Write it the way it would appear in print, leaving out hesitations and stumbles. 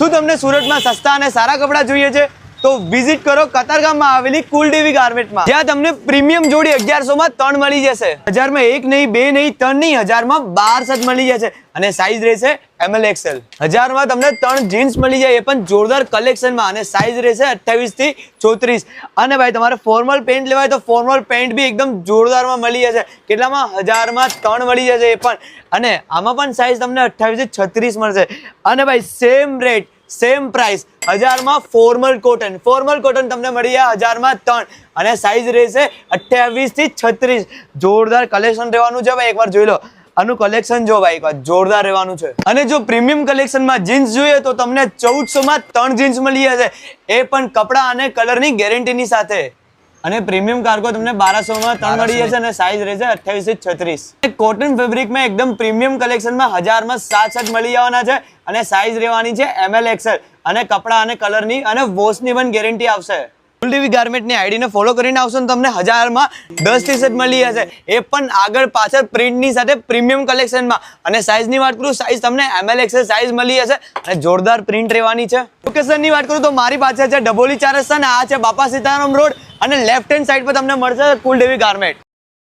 શું તમને સુરતમાં સસ્તા અને સારા કપડા જોઈએ છે તો વિઝિટ કરો કતારગામમાં આવેલી કુલદેવી ગાર્મેન્ટમાં, જ્યાં તમને પ્રીમિયમ જોડી 1100 માં 3 મળી જશે। 1000 માં 1 નહીં 2 નહીં 3 નહીં, 1000 માં 12 શર્ટ મળી જશે અને સાઈઝ રહેશે ML XL। 1000 માં તમને 3 જીન્સ મળી જાય, એ પણ જોરદાર કલેક્શનમાં, અને સાઈઝ રહેશે 28 થી 34। અને ભાઈ તમારે ફોર્મલ પેન્ટ લેવાય તો ફોર્મલ પેન્ટ બી એકદમ જોરદારમાં મળી જશે। કેટલામાં? 1000 માં 3 મળી જશે એ પણ, અને આમાં પણ સાઈઝ તમને 28 થી 36 મળશે। અને ભાઈ સેમ રેટ સેમ પ્રાઇસ, 1000 માં ફોર્મલ કોટન તમને મળી જાય 1000 માં 3, અને સાઈઝ રહેશે 28 થી 36। જોરદાર કલેક્શન રહેવાનું છે ભાઈ, એકવાર જોઈ લો આનું કલેક્શન જો ભાઈ, એકવાર જોરદાર રહેવાનું છે। અને જો પ્રીમિયમ કલેક્શનમાં જીન્સ જોઈએ તો તમને 1400 માં 3 જીન્સ મળી જશે, એ પણ કપડા અને કલરની ગેરંટીની સાથે। અને પ્રીમિયમ કાર્ગો તમને 1200 માં 3 મળી જશે, અને સાઈઝ રહેશે 28 થી 36। કોટન ફેબ્રિકમાં એકદમ પ્રીમિયમ કલેક્શનમાં 1000 માં 7 શર્ટ મળી જવાના છે, અને સાઈઝ રહેવાની છે ML XL, અને કપડા અને કલરની અને વોશની પણ ગેરંટી આવશે। કુલદેવી ગાર્મેન્ટની આઈડીને ફોલો કરીને આવશો ને તમને 1000 માં 10 ટી-શર્ટ મળી જશે, એ પણ આગળ પાછળ પ્રિન્ટની સાથે પ્રીમિયમ કલેક્શનમાં। અને સાઈઝની વાત કરું, સાઈઝ તમને ML XL સાઈઝ મળી જશે, અને જોરદાર પ્રિન્ટ રહેવાની છે। લોકેશનની વાત કરું તો મારી પાસે છે ડભોલી 4 રસ્તા, અને આ છે બાપા સીતારામ રોડ, અને લેફ્ટ હેન્ડ સાઈડ પર તમને મળશે કુલદેવી ગાર્મેન્ટ।